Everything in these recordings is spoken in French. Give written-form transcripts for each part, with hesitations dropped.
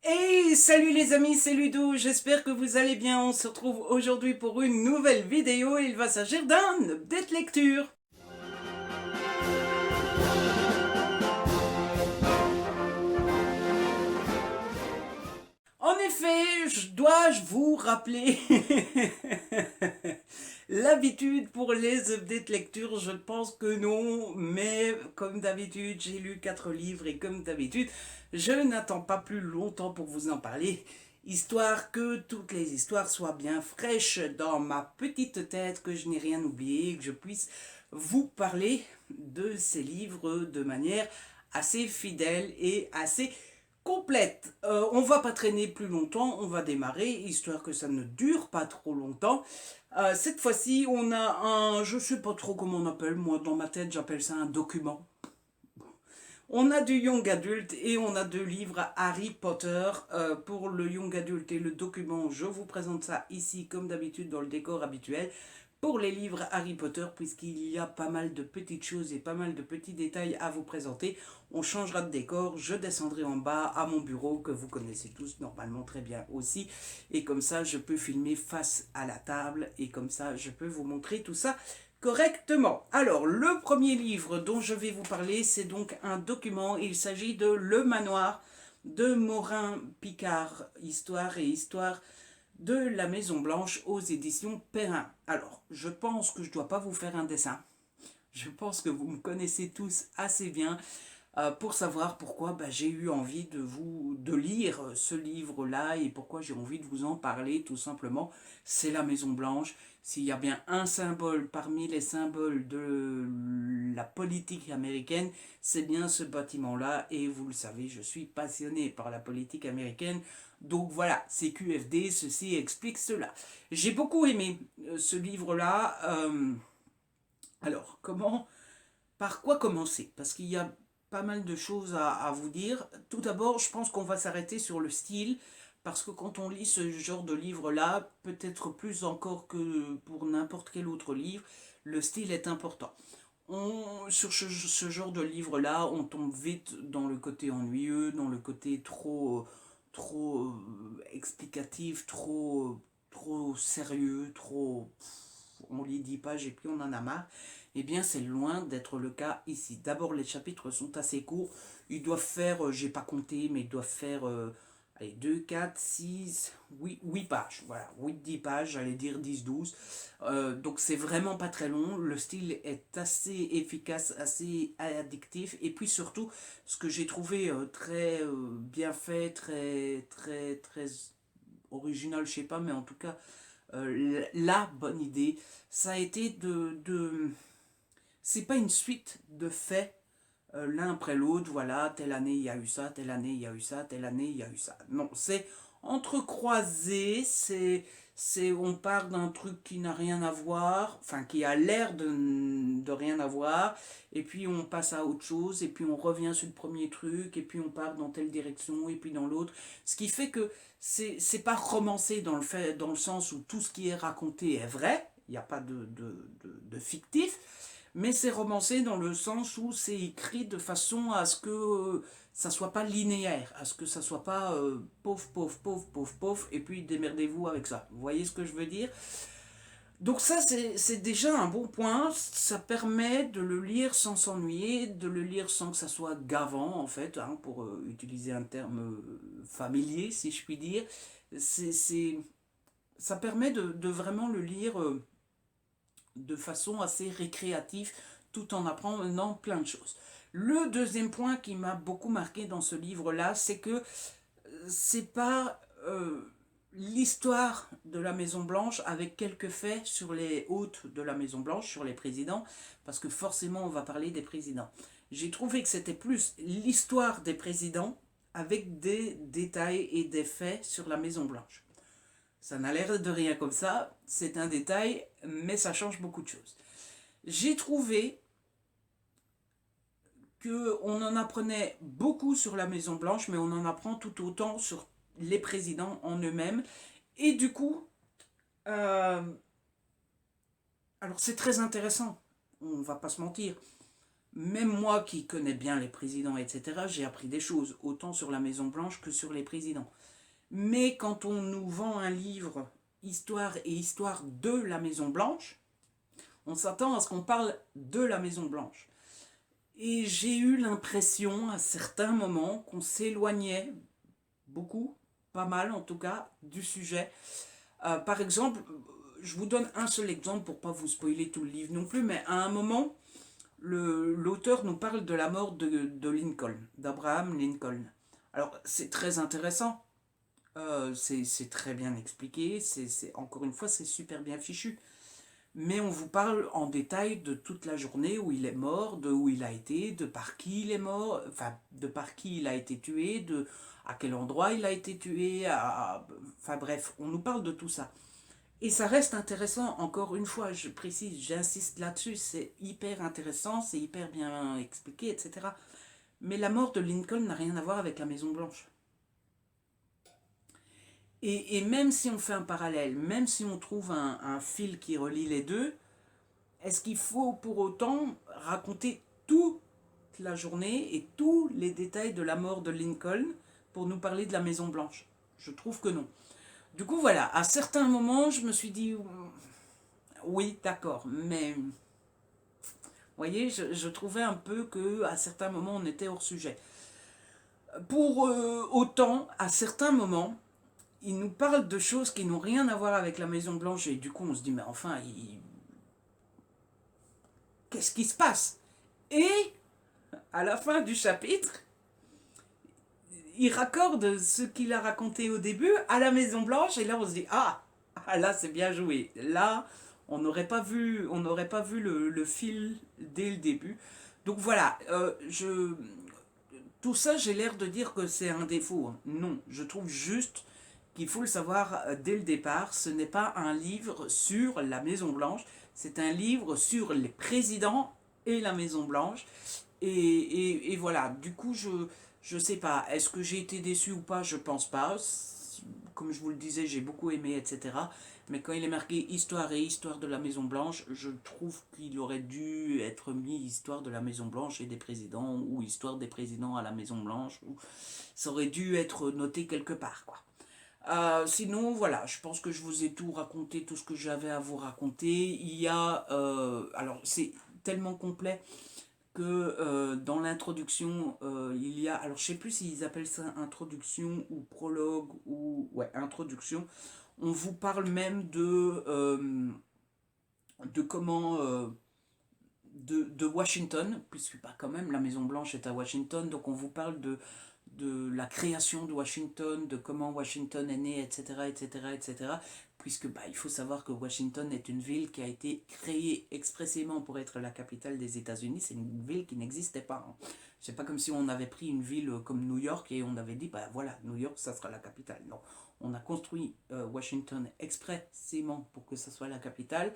Hey, salut les amis, c'est Ludo, j'espère que vous allez bien. On se retrouve aujourd'hui pour une nouvelle vidéo. Il va s'agir d'un update lecture. En effet, dois-je vous rappeler l'habitude pour les updates lecture? Je pense que non, mais comme d'habitude, j'ai lu 4 livres et comme d'habitude, je n'attends pas plus longtemps pour vous en parler, histoire que toutes les histoires soient bien fraîches dans ma petite tête, que je n'ai rien oublié, que je puisse vous parler de ces livres de manière assez fidèle et assez complète. On va pas traîner plus longtemps, on va démarrer, histoire que ça ne dure pas trop longtemps. Cette fois-ci, on a je sais pas trop comment on appelle, moi dans ma tête j'appelle ça un document. On a du young adult et on a 2 livres à Harry Potter. Pour le young adult et le document, je vous présente ça ici comme d'habitude dans le décor habituel. Pour les livres Harry Potter, puisqu'il y a pas mal de petites choses et pas mal de petits détails à vous présenter, on changera de décor, je descendrai en bas à mon bureau que vous connaissez tous normalement très bien aussi. Et comme ça, je peux filmer face à la table et comme ça, je peux vous montrer tout ça correctement. Alors, le premier livre dont je vais vous parler, c'est donc un document. Il s'agit de Le Manoir de Morin Picard, histoire de la Maison Blanche aux éditions Perrin. Alors, je pense que je ne dois pas vous faire un dessin. Je pense que vous me connaissez tous assez bien pour savoir pourquoi j'ai eu envie de lire ce livre-là et pourquoi j'ai envie de vous en parler tout simplement. C'est la Maison Blanche. S'il y a bien un symbole parmi les symboles de la politique américaine, c'est bien ce bâtiment-là. Et vous le savez, je suis passionné par la politique américaine. Donc voilà, c'est QFD, ceci explique cela. J'ai beaucoup aimé ce livre-là. Alors, par quoi commencer? Parce qu'il y a pas mal de choses à vous dire. Tout d'abord, je pense qu'on va s'arrêter sur le style, parce que quand on lit ce genre de livre-là, peut-être plus encore que pour n'importe quel autre livre, le style est important. Sur ce genre de livre-là, on tombe vite dans le côté ennuyeux, dans le côté trop explicatif, trop sérieux, on lit 10 pages et puis on en a marre. Eh bien, c'est loin d'être le cas ici. D'abord, les chapitres sont assez courts. Ils doivent faire, j'ai pas compté, mais ils doivent faire allez, 2, 4, 6, 8 pages. Voilà, 8, 10 pages, j'allais dire 10, 12. Donc, c'est vraiment pas très long. Le style est assez efficace, assez addictif. Et puis surtout, ce que j'ai trouvé très bien fait, très original, je sais pas, mais en tout cas, la bonne idée, ça a été c'est pas une suite de faits l'un après l'autre, voilà, telle année il y a eu ça, telle année il y a eu ça, telle année il y a eu ça. Non, c'est entrecroisé, on part d'un truc qui n'a rien à voir, enfin qui a l'air de rien avoir, et puis on passe à autre chose, et puis on revient sur le premier truc, et puis on part dans telle direction, et puis dans l'autre. Ce qui fait que c'est pas romancé dans le sens où tout ce qui est raconté est vrai, il n'y a pas de fictif, mais c'est romancé dans le sens où c'est écrit de façon à ce que ça soit pas linéaire, à ce que ça soit pas pauvre, et puis démerdez-vous avec ça. Vous voyez ce que je veux dire? Donc ça, c'est déjà un bon point. Ça permet de le lire sans s'ennuyer, de le lire sans que ça soit gavant, en fait, hein, pour utiliser un terme familier, si je puis dire. C'est, ça permet de vraiment le lire de façon assez récréative tout en apprenant plein de choses. Le deuxième point qui m'a beaucoup marqué dans ce livre-là, c'est que c'est pas l'histoire de la Maison Blanche avec quelques faits sur les hôtes de la Maison Blanche, sur les présidents, parce que forcément on va parler des présidents. J'ai trouvé que c'était plus l'histoire des présidents avec des détails et des faits sur la Maison Blanche. Ça n'a l'air de rien comme ça, c'est un détail, mais ça change beaucoup de choses. J'ai trouvé qu'on en apprenait beaucoup sur la Maison Blanche, mais on en apprend tout autant sur les présidents en eux-mêmes. Et du coup, euh, alors c'est très intéressant, on va pas se mentir. Même moi qui connais bien les présidents, etc., j'ai appris des choses, autant sur la Maison Blanche que sur les présidents. Mais quand on nous vend un livre, histoire et histoire de la Maison Blanche, on s'attend à ce qu'on parle de la Maison Blanche. Et j'ai eu l'impression à certains moments qu'on s'éloignait beaucoup, pas mal en tout cas, du sujet. Par exemple, je vous donne un seul exemple pour pas vous spoiler tout le livre non plus, mais à un moment, l'auteur nous parle de la mort de Lincoln, d'Abraham Lincoln. Alors c'est très intéressant, c'est très bien expliqué, encore une fois c'est super bien fichu. Mais on vous parle en détail de toute la journée où il est mort, de où il a été, de par qui il est mort, enfin de par qui il a été tué, de à quel endroit il a été tué, enfin bref, on nous parle de tout ça. Et ça reste intéressant, encore une fois, je précise, j'insiste là-dessus, c'est hyper intéressant, c'est hyper bien expliqué, etc. Mais la mort de Lincoln n'a rien à voir avec la Maison Blanche. Et même si on fait un parallèle, même si on trouve un fil qui relie les deux, est-ce qu'il faut pour autant raconter toute la journée et tous les détails de la mort de Lincoln pour nous parler de la Maison Blanche? Je trouve que non. Du coup, voilà, à certains moments, je me suis dit, oui, d'accord, mais vous voyez, je trouvais un peu que à certains moments, on était hors sujet. Pour autant, à certains moments, il nous parle de choses qui n'ont rien à voir avec la Maison Blanche et du coup, on se dit, mais enfin, qu'est-ce qui se passe? Et à la fin du chapitre, il raccorde ce qu'il a raconté au début à la Maison Blanche et là on se dit là c'est bien joué, là on n'aurait pas vu le fil dès le début. Donc voilà, tout ça j'ai l'air de dire que c'est un défaut, hein. Non, je trouve juste qu'il faut le savoir dès le départ, ce n'est pas un livre sur la Maison Blanche, c'est un livre sur les présidents et la Maison Blanche. Et voilà, du coup, je sais pas, est-ce que j'ai été déçu ou pas? Je pense pas. Comme je vous le disais, j'ai beaucoup aimé, etc. Mais quand il est marqué histoire et histoire de la Maison Blanche, je trouve qu'il aurait dû être mis histoire de la Maison Blanche et des présidents, ou histoire des présidents à la Maison Blanche. Ou... Ça aurait dû être noté quelque part, quoi. Sinon, voilà, je pense que je vous ai tout raconté, tout ce que j'avais à vous raconter. Il y a, alors c'est tellement complet que dans l'introduction, il y a, alors je sais plus s'ils appellent ça introduction ou prologue ou, ouais, introduction. On vous parle même de comment, de Washington, puisque bah, quand même la Maison Blanche est à Washington, donc on vous parle de la création de Washington, de comment Washington est né, etc., etc., etc., puisque bah, il faut savoir que Washington est une ville qui a été créée expressément pour être la capitale des États-Unis, c'est une ville qui n'existait pas, hein. C'est pas comme si on avait pris une ville comme New York et on avait dit, bah voilà, New York, ça sera la capitale. Non, on a construit Washington expressément pour que ça soit la capitale.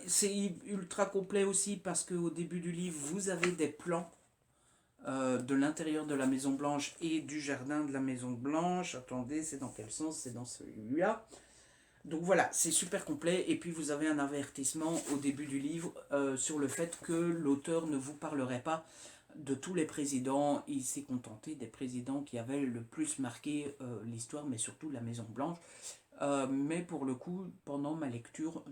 C'est ultra complet aussi parce qu'au début du livre, vous avez des plans de l'intérieur de la Maison Blanche et du jardin de la Maison Blanche. Attendez, c'est dans quel sens? C'est dans celui-là. Donc voilà, c'est super complet. Et puis vous avez un avertissement au début du livre sur le fait que l'auteur ne vous parlerait pas de tous les présidents. Il s'est contenté des présidents qui avaient le plus marqué l'histoire, mais surtout la Maison Blanche. Mais pour le coup, pendant ma lecture,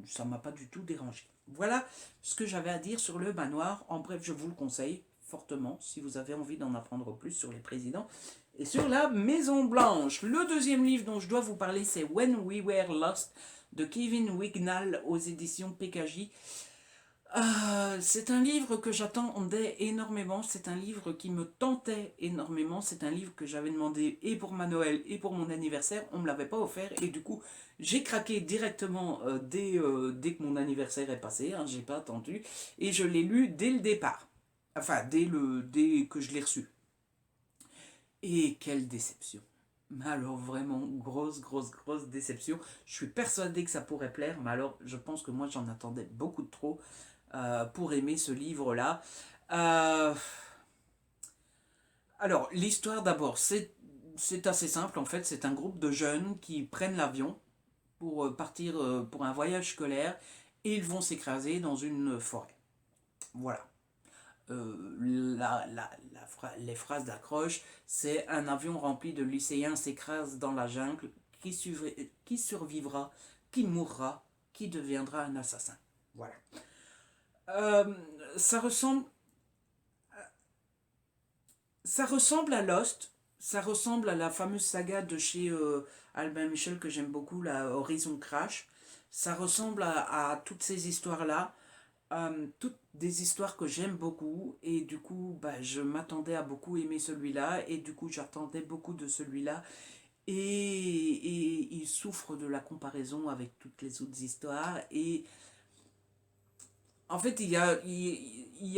ça ne m'a pas du tout dérangé. Voilà ce que j'avais à dire sur le manoir. En bref, je vous le conseille fortement si vous avez envie d'en apprendre plus sur les présidents et sur la Maison Blanche. Le deuxième livre dont je dois vous parler, c'est When We Were Lost de Kevin Wignall aux éditions PKJ. C'est un livre que j'attendais énormément, c'est un livre qui me tentait énormément, c'est un livre que j'avais demandé et pour ma Noël et pour mon anniversaire, on ne me l'avait pas offert et du coup j'ai craqué directement dès que mon anniversaire est passé, hein, j'ai pas attendu, et je l'ai lu dès le départ, enfin dès que je l'ai reçu. Et quelle déception! Mais alors vraiment, grosse déception. Je suis persuadé que ça pourrait plaire, mais alors je pense que moi j'en attendais beaucoup de trop pour aimer ce livre-là. Euh, alors, l'histoire d'abord, c'est assez simple en fait. C'est un groupe de jeunes qui prennent l'avion pour partir pour un voyage scolaire et ils vont s'écraser dans une forêt. Voilà. Les phrases d'accroche, c'est un avion rempli de lycéens s'écrase dans la jungle, qui survivra, qui mourra, qui deviendra un assassin. Voilà. Euh, ça ressemble ça ressemble à Lost, ça ressemble à la fameuse saga de chez Albin Michel que j'aime beaucoup, la Horizon Crash. Ça ressemble à toutes ces histoires-là, toutes des histoires que j'aime beaucoup, et du coup, bah, je m'attendais à beaucoup aimer celui-là, et du coup, j'attendais beaucoup de celui-là, et il souffre de la comparaison avec toutes les autres histoires, et en fait, il y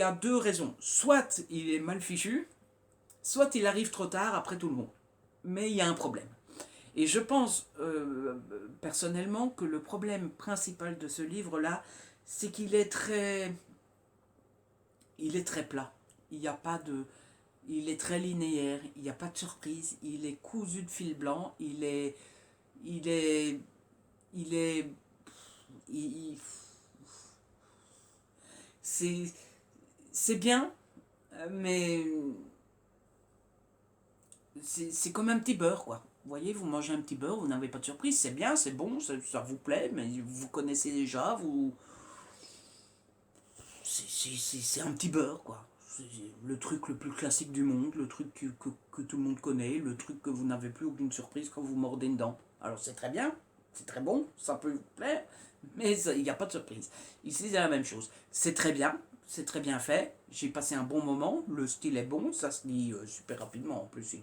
a deux raisons. Soit il est mal fichu, soit il arrive trop tard après tout le monde. Mais il y a un problème. Et je pense personnellement que le problème principal de ce livre-là, c'est il est très plat. Il n'y a pas de, il est très linéaire. Il n'y a pas de surprise. Il est cousu de fil blanc. Il est, il est, il- c'est, c'est bien, mais c'est comme un petit beurre, quoi. Vous voyez, vous mangez un petit beurre, vous n'avez pas de surprise, c'est bien, c'est bon, ça vous plaît, mais vous connaissez déjà, c'est un petit beurre, quoi. C'est le truc le plus classique du monde, le truc que tout le monde connaît, le truc que vous n'avez plus aucune surprise quand vous mordez une dent. Alors c'est très bien, c'est très bon, ça peut vous plaire, mais il n'y a pas de surprise. Ici c'est la même chose. C'est très bien fait, j'ai passé un bon moment, le style est bon, ça se lit super rapidement, en plus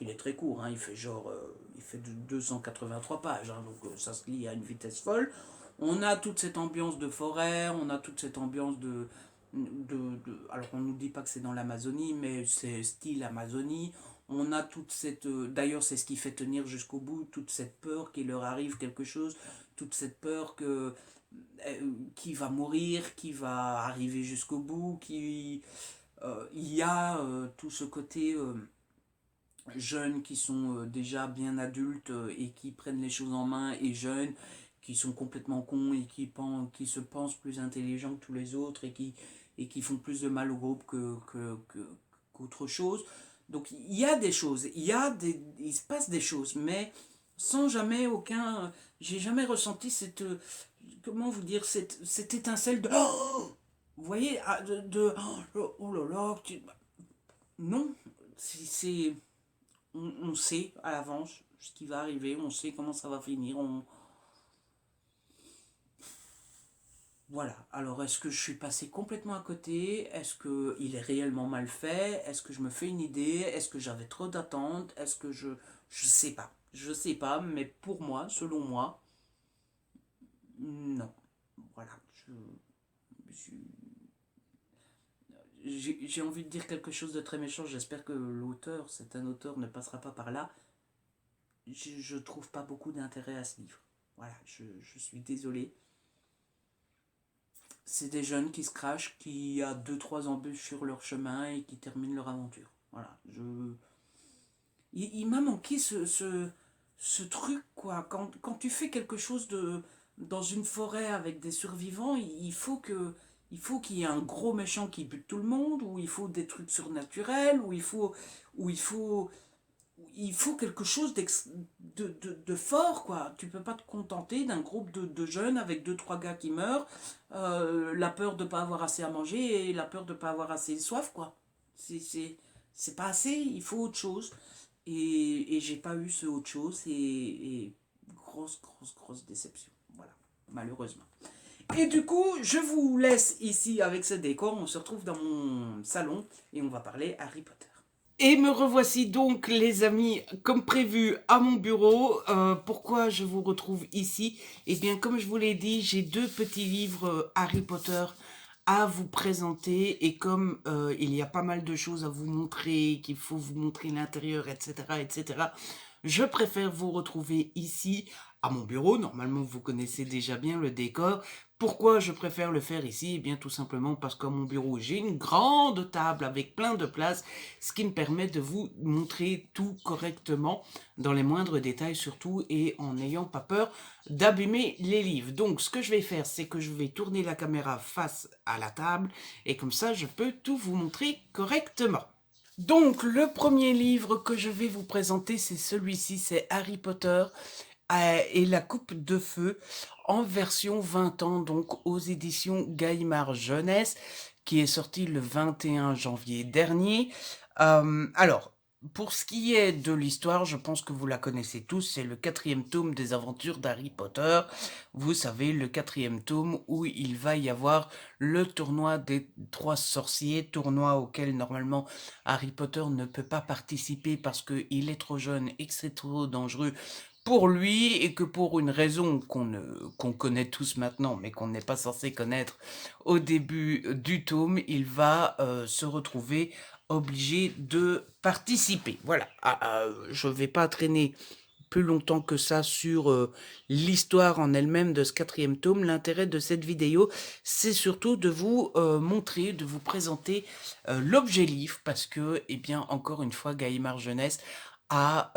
il est très court, hein, il fait de 283 pages, hein, donc ça se lit à une vitesse folle. On a toute cette ambiance de forêt, on a toute cette ambiance alors on nous dit pas que c'est dans l'Amazonie, mais c'est style Amazonie. On a toute cette... D'ailleurs, c'est ce qui fait tenir jusqu'au bout, toute cette peur qu'il leur arrive quelque chose, toute cette peur qui va mourir, qui va arriver jusqu'au bout, il y a tout ce côté jeunes qui sont déjà bien adultes et qui prennent les choses en main, et jeunes qui sont complètement cons et qui se pensent plus intelligents que tous les autres, et qui font plus de mal au groupe qu'autre chose. Donc il y a des choses, il se passe des choses, mais sans jamais aucun... J'ai jamais ressenti cette... Comment vous dire, cette étincelle de... Oh, vous voyez, oh là là, non, c'est on sait à l'avance ce qui va arriver, on sait comment ça va finir. Voilà. Alors, est-ce que je suis passé complètement à côté? Est-ce qu'il est réellement mal fait? Est-ce que je me fais une idée? Est-ce que j'avais trop d'attentes? Est-ce que je... Je sais pas. Je sais pas, mais pour moi, selon moi, non. Voilà. Je- j'ai envie de dire quelque chose de très méchant. J'espère que l'auteur, c'est un auteur, ne passera pas par là. Je trouve pas beaucoup d'intérêt à ce livre. Voilà, je suis désolé. C'est des jeunes qui se crachent, qui a deux trois embûches sur leur chemin et qui terminent leur aventure. Voilà, il m'a manqué ce truc, quoi. Quand tu fais quelque chose dans une forêt avec des survivants, il faut qu'il y ait un gros méchant qui bute tout le monde, ou il faut des trucs surnaturels, ou il faut quelque chose de fort, quoi. Tu peux pas te contenter d'un groupe de jeunes avec deux trois gars qui meurent, la peur de pas avoir assez à manger et la peur de pas avoir assez soif, quoi. C'est pas assez, il faut autre chose. Et j'ai pas eu ce autre chose, et grosse déception. Voilà, malheureusement. Et du coup, je vous laisse ici avec ce décor. On se retrouve dans mon salon et on va parler Harry Potter. Et me revoici donc, les amis, comme prévu, à mon bureau. Pourquoi je vous retrouve ici? Eh bien, comme je vous l'ai dit, j'ai deux petits livres Harry Potter à vous présenter. Et comme il y a pas mal de choses à vous montrer, qu'il faut vous montrer l'intérieur, etc., etc., je préfère vous retrouver ici, à mon bureau. Normalement, vous connaissez déjà bien le décor, Pourquoi je préfère le faire ici? Eh bien, tout simplement parce qu'à mon bureau, j'ai une grande table avec plein de place, ce qui me permet de vous montrer tout correctement, dans les moindres détails surtout, et en n'ayant pas peur d'abîmer les livres. Donc, ce que je vais faire, c'est que je vais tourner la caméra face à la table, et comme ça, je peux tout vous montrer correctement. Donc, le premier livre que je vais vous présenter, c'est celui-ci, c'est Harry Potter et la Coupe de Feu en version 20 ans, donc aux éditions Gallimard Jeunesse, qui est sorti le 21 janvier dernier. Alors, pour ce qui est de l'histoire, je pense que vous la connaissez tous, c'est le 4e tome des aventures d'Harry Potter. Vous savez, le 4e tome où il va y avoir le tournoi des 3 sorciers, tournoi auquel normalement Harry Potter ne peut pas participer parce qu'il est trop jeune et que c'est trop dangereux pour lui, et que pour une raison qu'on connaît tous maintenant, mais qu'on n'est pas censé connaître au début du tome, il va se retrouver obligé de participer. Voilà, je ne vais pas traîner plus longtemps que ça sur l'histoire en elle-même de ce 4e tome. L'intérêt de cette vidéo, c'est surtout de vous montrer, de vous présenter l'objet livre, parce que, eh bien, encore une fois, Gallimard Jeunesse a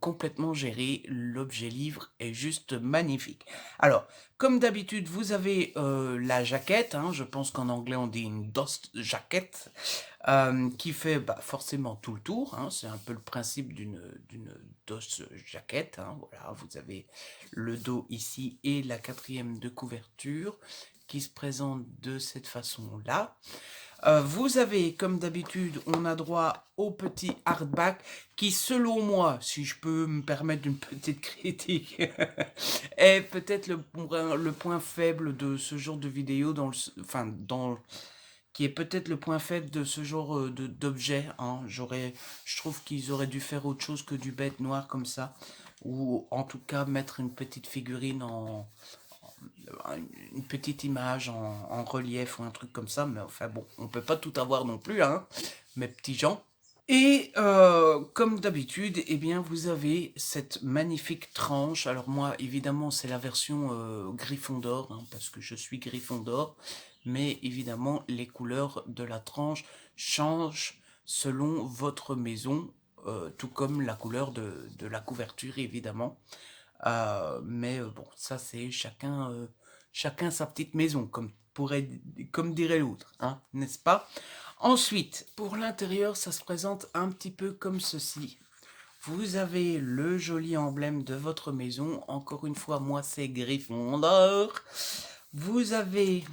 complètement géré l'objet livre, est juste magnifique. Alors, comme d'habitude, vous avez la jaquette, hein, je pense qu'en anglais on dit une dust jacket, qui fait forcément tout le tour, hein, c'est un peu le principe d'une dust jacket, hein, voilà, vous avez le dos ici et la 4e de couverture qui se présente de cette façon-là. Vous avez, comme d'habitude, on a droit au petit hardback qui, selon moi, si je peux me permettre une petite critique, est peut-être le point faible de ce genre de vidéo, qui est peut-être le point faible de ce genre d'objet. Hein. Je trouve qu'ils auraient dû faire autre chose que du bête noir comme ça, ou en tout cas mettre une petite figurine une petite image en relief ou un truc comme ça, mais enfin bon, on peut pas tout avoir non plus, hein, mes petits gens. Et comme d'habitude, eh bien, vous avez cette magnifique tranche. Alors moi, évidemment, c'est la version Gryffondor, hein, parce que je suis Gryffondor, mais évidemment, les couleurs de la tranche changent selon votre maison, tout comme la couleur de la couverture, évidemment. Mais bon, ça c'est chacun sa petite maison, comme dirait l'autre, hein, n'est-ce pas? Ensuite, pour l'intérieur, ça se présente un petit peu comme ceci. Vous avez le joli emblème de votre maison. Encore une fois, moi c'est Gryffondor. Vous avez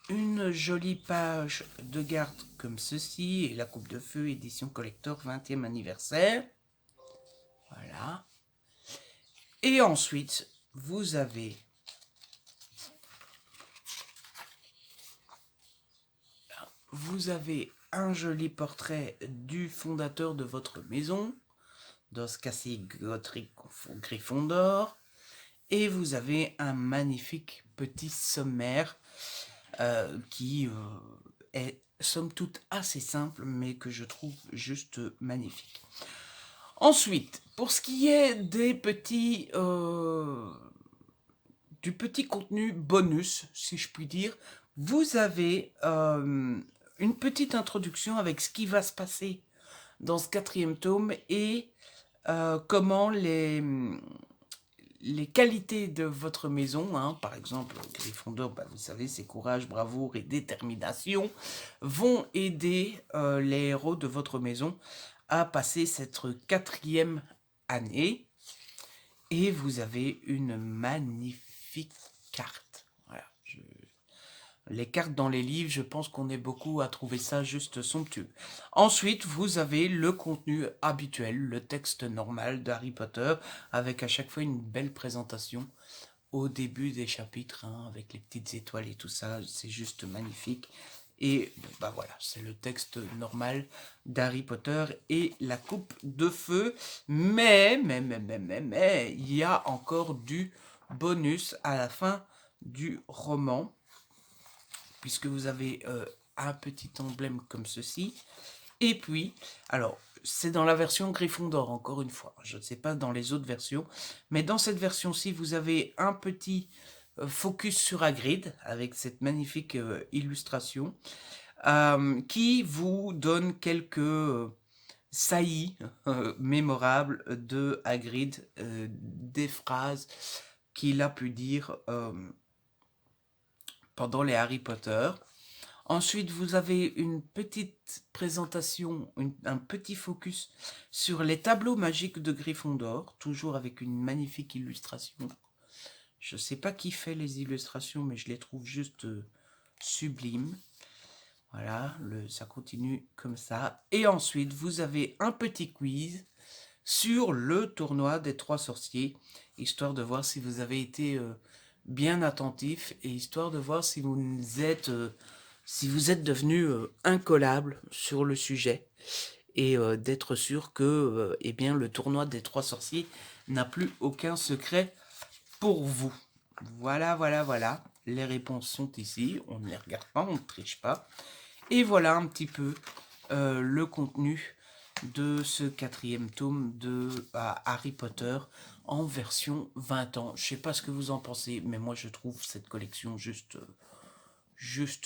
une jolie page de garde comme ceci, et la Coupe de Feu, édition collector 20e anniversaire. Voilà. Et ensuite, vous avez un joli portrait du fondateur de votre maison, dans ce cas-ci Godric Gryffondor, et vous avez un magnifique petit sommaire qui est somme toute assez simple, mais que je trouve juste magnifique. Ensuite, pour ce qui est des du petit contenu bonus, si je puis dire, vous avez une petite introduction avec ce qui va se passer dans ce 4e tome et comment les qualités de votre maison, hein, par exemple, Gryffondor, vous savez, c'est courage, bravoure et détermination, vont aider les héros de votre maison à passer cette 4e année. Et vous avez une magnifique carte. Voilà, les cartes dans les livres, je pense qu'on est beaucoup à trouver ça juste somptueux. Ensuite, vous avez le contenu habituel, le texte normal d'Harry Potter, avec à chaque fois une belle présentation au début des chapitres, hein, avec les petites étoiles et tout ça, c'est juste magnifique. Et voilà, c'est le texte normal d'Harry Potter et la Coupe de Feu. Mais, il y a encore du bonus à la fin du roman, puisque vous avez un petit emblème comme ceci. Et puis, alors, c'est dans la version Gryffondor, encore une fois. Je ne sais pas dans les autres versions. Mais dans cette version-ci, vous avez un petit focus sur Hagrid, avec cette magnifique illustration, qui vous donne quelques saillies mémorables de Hagrid, des phrases qu'il a pu dire pendant les Harry Potter. Ensuite, vous avez une petite présentation, un petit focus sur les tableaux magiques de Gryffondor, toujours avec une magnifique illustration. Je ne sais pas qui fait les illustrations, mais je les trouve juste sublimes. Voilà, ça continue comme ça. Et ensuite, vous avez un petit quiz sur le tournoi des 3 sorciers, histoire de voir si vous avez été bien attentif et histoire de voir si vous êtes devenu incollable sur le sujet et d'être sûr que eh bien, le tournoi des 3 sorciers n'a plus aucun secret pour vous. Voilà, voilà, voilà. Les réponses sont ici. On ne les regarde pas, on ne triche pas. Et voilà un petit peu le contenu de ce 4e tome de Harry Potter en version 20 ans. Je sais pas ce que vous en pensez, mais moi je trouve cette collection juste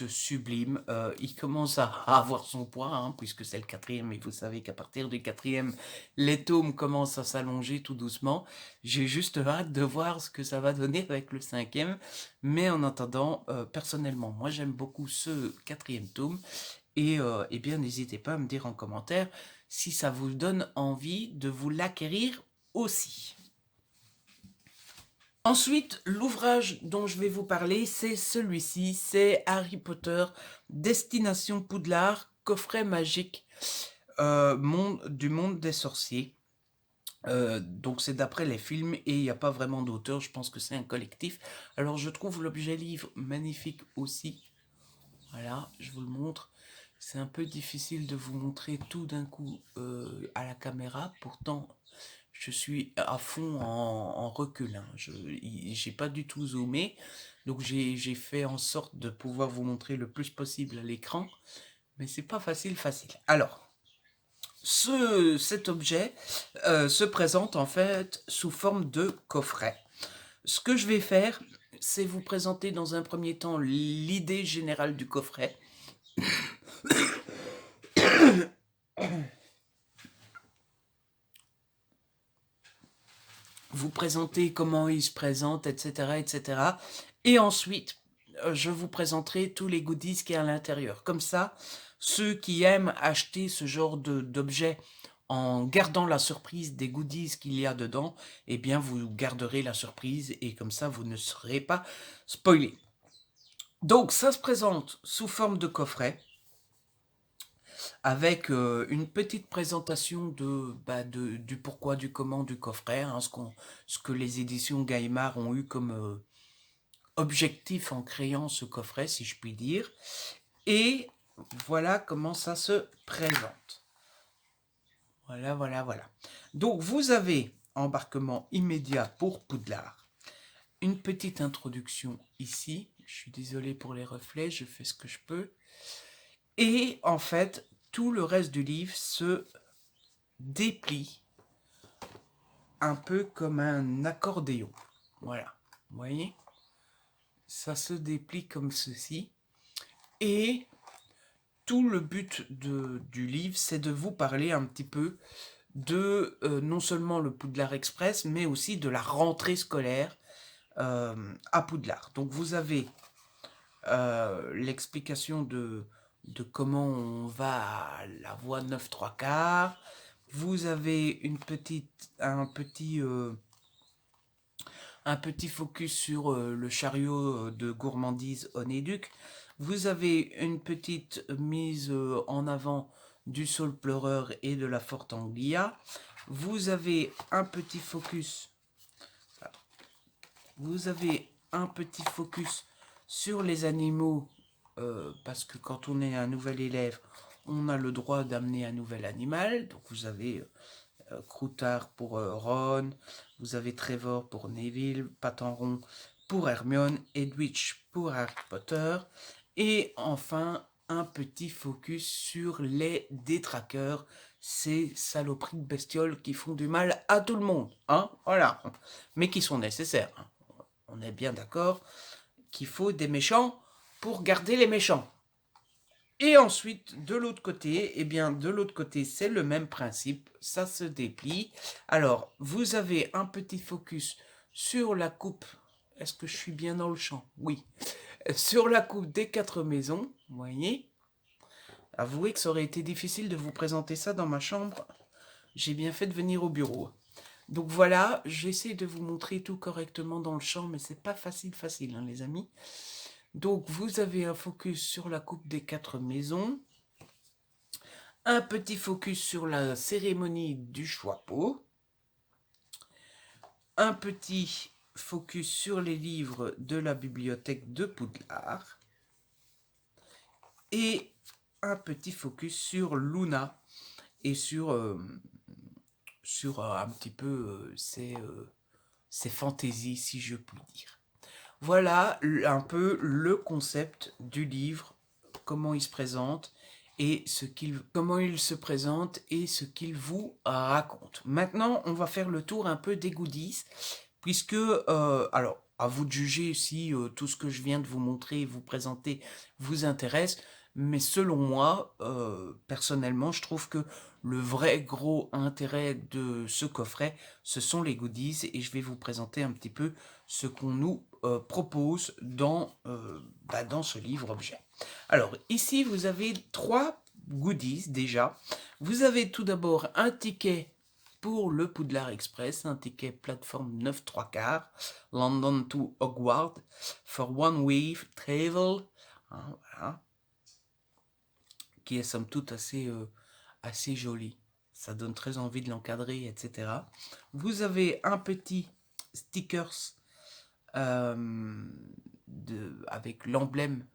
sublime. Il commence à avoir son poids, hein, puisque c'est le 4e, et vous savez qu'à partir du 4e, les tomes commencent à s'allonger tout doucement. J'ai juste hâte de voir ce que ça va donner avec le 5e, mais en attendant, personnellement, moi j'aime beaucoup ce 4e tome, et eh bien n'hésitez pas à me dire en commentaire si ça vous donne envie de vous l'acquérir aussi. Ensuite, l'ouvrage dont je vais vous parler, c'est celui-ci, c'est Harry Potter, Destination Poudlard, coffret magique du monde des sorciers. Donc c'est d'après les films et il n'y a pas vraiment d'auteur, je pense que c'est un collectif. Alors je trouve l'objet livre magnifique aussi. Voilà, je vous le montre. C'est un peu difficile de vous montrer tout d'un coup à la caméra, pourtant je suis à fond en recul, hein. J'ai pas du tout zoomé, donc j'ai fait en sorte de pouvoir vous montrer le plus possible à l'écran, mais c'est pas facile. Alors, cet objet se présente en fait sous forme de coffret. Ce que je vais faire, c'est vous présenter dans un premier temps l'idée générale du coffret. Vous présenter comment il se présente, etc., etc. Et ensuite, je vous présenterai tous les goodies qu'il y a à l'intérieur. Comme ça, ceux qui aiment acheter ce genre d'objets en gardant la surprise des goodies qu'il y a dedans, eh bien, vous garderez la surprise et comme ça, vous ne serez pas spoilé. Donc, ça se présente sous forme de coffret avec une petite présentation du pourquoi, du comment du coffret, hein, ce que les éditions Gallimard ont eu comme objectif en créant ce coffret, si je puis dire. Et voilà comment ça se présente. Voilà, voilà, voilà. Donc, vous avez embarquement immédiat pour Poudlard. Une petite introduction ici. Je suis désolé pour les reflets, je fais ce que je peux. Et en fait, tout le reste du livre se déplie un peu comme un accordéon. Voilà, vous voyez? Ça se déplie comme ceci. Et tout le but du livre, c'est de vous parler un petit peu de non seulement le Poudlard Express, mais aussi de la rentrée scolaire à Poudlard. Donc vous avez l'explication de comment on va à la voie 9 3/4. Vous avez un petit focus sur le chariot de gourmandise Onéduc. Vous avez une petite mise en avant du saule pleureur et de la forte Anglia. Vous avez un petit focus. Sur les animaux, parce que quand on est un nouvel élève, on a le droit d'amener un nouvel animal. Donc vous avez Croutard pour Ron, vous avez Trevor pour Neville, Patenron pour Hermione, Edwidge pour Harry Potter, et enfin un petit focus sur les détraqueurs, ces saloperies de bestioles qui font du mal à tout le monde, hein, voilà, mais qui sont nécessaires, hein. On est bien d'accord qu'il faut des méchants pour garder les méchants. Et ensuite, de l'autre côté, eh bien, de l'autre côté, c'est le même principe, ça se déplie. Alors, vous avez un petit focus sur la coupe. Est-ce que je suis bien dans le champ? Oui. Sur la coupe des 4 maisons, vous voyez. Avouez que ça aurait été difficile de vous présenter ça dans ma chambre. J'ai bien fait de venir au bureau. Donc voilà, j'essaie de vous montrer tout correctement dans le champ, mais c'est pas facile, hein, les amis. Donc vous avez un focus sur la coupe des 4 maisons, un petit focus sur la cérémonie du choix-peau, un petit focus sur les livres de la bibliothèque de Poudlard et un petit focus sur Luna et sur un petit peu ses fantaisies, si je puis dire. Voilà un peu le concept du livre, comment il se présente et comment il se présente et ce qu'il vous raconte. Maintenant, on va faire le tour un peu des goodies, puisque, alors, à vous de juger si tout ce que je viens de vous montrer et vous présenter vous intéresse, mais selon moi, personnellement, je trouve que le vrai gros intérêt de ce coffret, ce sont les goodies, et je vais vous présenter un petit peu ce qu'on nous propose dans ce livre-objet. Alors, ici, vous avez 3 goodies déjà. Vous avez tout d'abord un ticket pour le Poudlard Express, un ticket plateforme 9 3/4, London to Hogwarts, for one way travel, hein, voilà, qui est somme toute assez joli. Ça donne très envie de l'encadrer, etc. Vous avez un petit stickers avec l'emblème,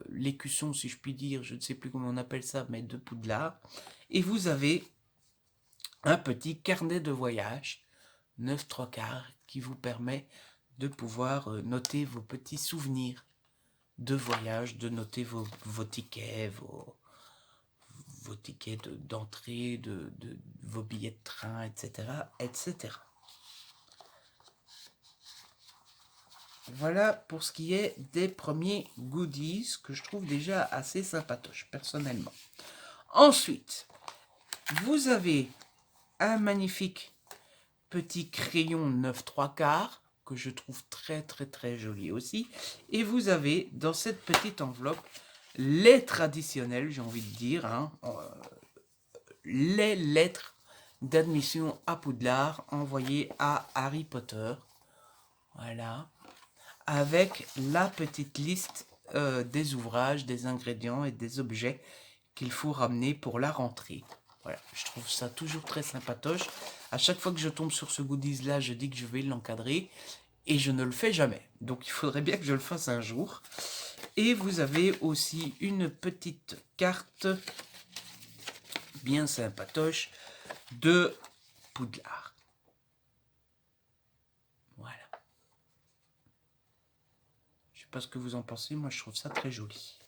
l'écusson, si je puis dire, je ne sais plus comment on appelle ça, mais de Poudlard. Et vous avez un petit carnet de voyage 9 3/4 qui vous permet de pouvoir noter vos petits souvenirs de voyage, de noter vos tickets, vos tickets d'entrée, vos billets de train, etc., etc. Voilà pour ce qui est des premiers goodies que je trouve déjà assez sympatoches, personnellement. Ensuite, vous avez un magnifique petit crayon 9 3/4 que je trouve très joli aussi. Et vous avez dans cette petite enveloppe les traditionnels, j'ai envie de dire, hein, les lettres d'admission à Poudlard envoyées à Harry Potter. Voilà. Avec la petite liste des ouvrages, des ingrédients et des objets qu'il faut ramener pour la rentrée. Voilà, je trouve ça toujours très sympatoche. À chaque fois que je tombe sur ce goodies là, je dis que je vais l'encadrer et je ne le fais jamais. Donc il faudrait bien que je le fasse un jour. Et vous avez aussi une petite carte bien sympatoche de Poudlard. Voilà. Je sais pas ce que vous en pensez, moi je trouve ça très joli.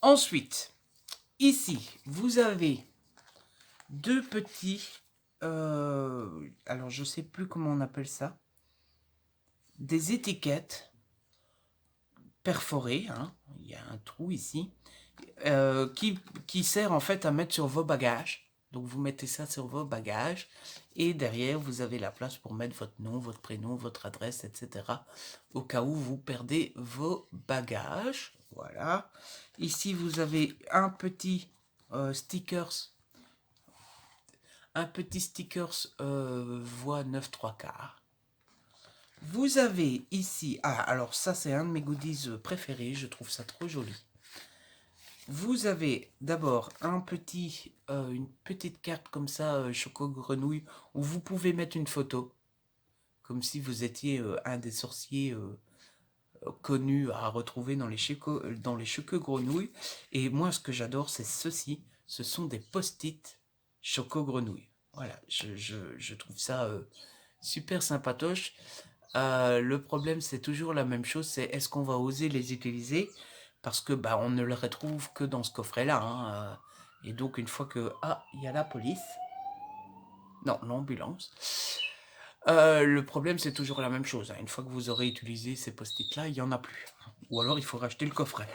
Ensuite, ici, vous avez 2 petits, alors je sais plus comment on appelle ça, des étiquettes perforées, hein, il y a un trou ici, qui sert en fait à mettre sur vos bagages. Donc vous mettez ça sur vos bagages et derrière vous avez la place pour mettre votre nom, votre prénom, votre adresse, etc. au cas où vous perdez vos bagages. Voilà. Ici vous avez un petit stickers. Un petit stickers voie 9 3/4. Vous avez ici, alors ça c'est un de mes goodies préférés, je trouve ça trop joli. Vous avez d'abord une petite carte comme ça, choco grenouille, où vous pouvez mettre une photo, comme si vous étiez un des sorciers connus à retrouver dans les choco grenouilles. Et moi ce que j'adore c'est ceci, ce sont des post-it choco grenouille. Voilà, je trouve ça super sympatoche. Le problème c'est toujours la même chose, c'est est-ce qu'on va oser les utiliser? Parce que on ne le retrouve que dans ce coffret là, hein. Et donc une fois que... Ah, il y a la police. Non, l'ambulance. Le problème, c'est toujours la même chose. Hein. Une fois que vous aurez utilisé ces post-it-là, il n'y en a plus. Ou alors, il faut racheter le coffret.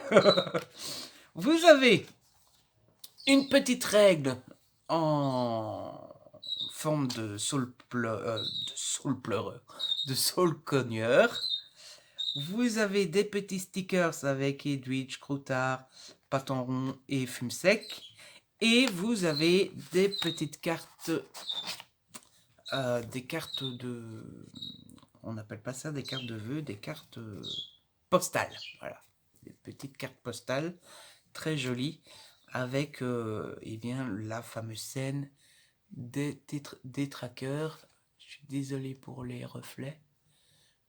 Vous avez une petite règle en forme de saule pleureur, de saule cogneur. Vous avez des petits stickers avec Edwidge, Croutard, Pâton rond et Fume sec. Et vous avez des petites cartes, des cartes de... On n'appelle pas ça des cartes de vœux, des cartes postales. Voilà, des petites cartes postales très jolies avec eh bien, la fameuse scène des trackers. Je suis désolé pour les reflets.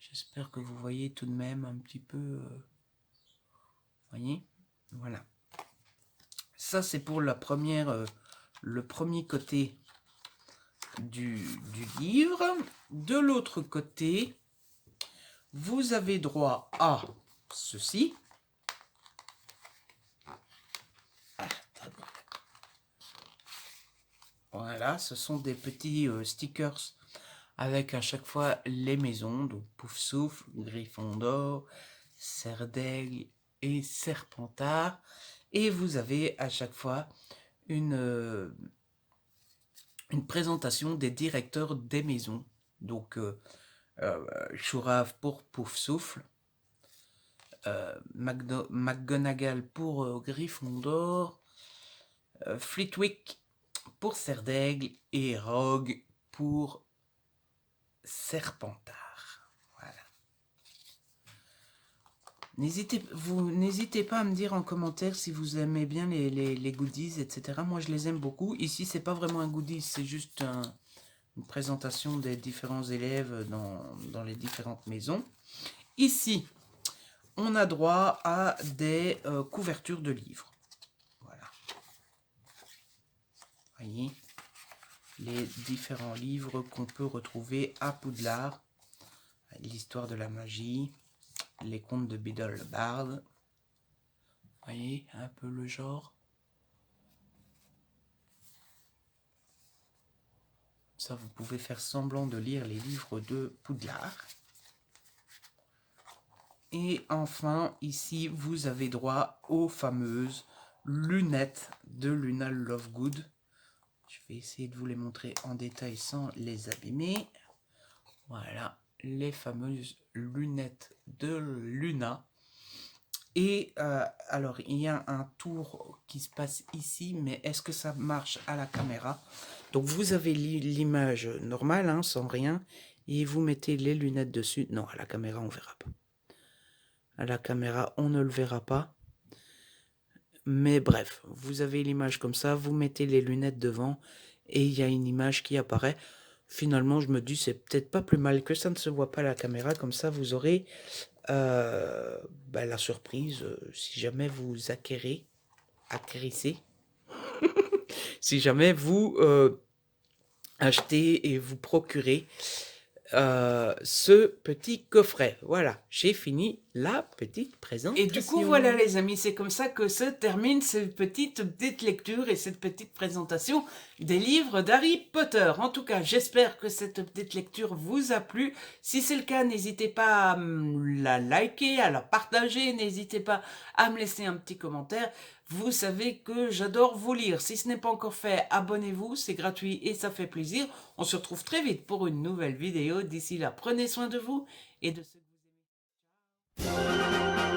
J'espère que vous voyez tout de même un petit peu... voyez, voilà. Ça, c'est pour la première, le premier côté du livre. De l'autre côté, vous avez droit à ceci. Voilà, ce sont des petits stickers avec à chaque fois les maisons, donc Poufsouffle, Gryffondor, Serre d'Aigle et Serpentard. Et vous avez à chaque fois une présentation des directeurs des maisons. Donc Chourave pour Poufsouffle, McGonagall pour Gryffondor, Flitwick pour Serre d'Aigle et Rogue pour Serpentard. Voilà. N'hésitez pas à me dire en commentaire si vous aimez bien les goodies, etc. Moi, je les aime beaucoup. Ici, c'est pas vraiment un goodies, c'est juste une présentation des différents élèves dans les différentes maisons. Ici, on a droit à des couvertures de livres. Voilà. Voyez les différents livres qu'on peut retrouver à Poudlard. L'histoire de la magie, les contes de Biddle le Barde. Voyez un peu le genre. Ça, vous pouvez faire semblant de lire les livres de Poudlard. Et enfin, ici, vous avez droit aux fameuses lunettes de Luna Lovegood. Je vais essayer de vous les montrer en détail sans les abîmer. Voilà, les fameuses lunettes de Luna. Et alors, il y a un tour qui se passe ici, mais est-ce que ça marche à la caméra? Donc, vous avez l'image normale, hein, sans rien, et vous mettez les lunettes dessus. Non, à la caméra, on ne verra pas. À la caméra, on ne le verra pas. Mais bref, vous avez l'image comme ça, vous mettez les lunettes devant, et il y a une image qui apparaît. Finalement, je me dis, c'est peut-être pas plus mal que ça ne se voit pas à la caméra, comme ça, vous aurez... la surprise, si jamais vous acquérissez, si jamais vous achetez et vous procurez ce petit coffret. Voilà, j'ai fini la petite présentation. Et du coup, voilà les amis, c'est comme ça que se termine cette petite lecture et cette petite présentation des livres d'Harry Potter. En tout cas, j'espère que cette petite lecture vous a plu. Si c'est le cas, n'hésitez pas à la liker, à la partager, n'hésitez pas à me laisser un petit commentaire. Vous savez que j'adore vous lire. Si ce n'est pas encore fait, abonnez-vous, c'est gratuit et ça fait plaisir. On se retrouve très vite pour une nouvelle vidéo. D'ici là, prenez soin de vous et de ceux que vous aimez. Ciao.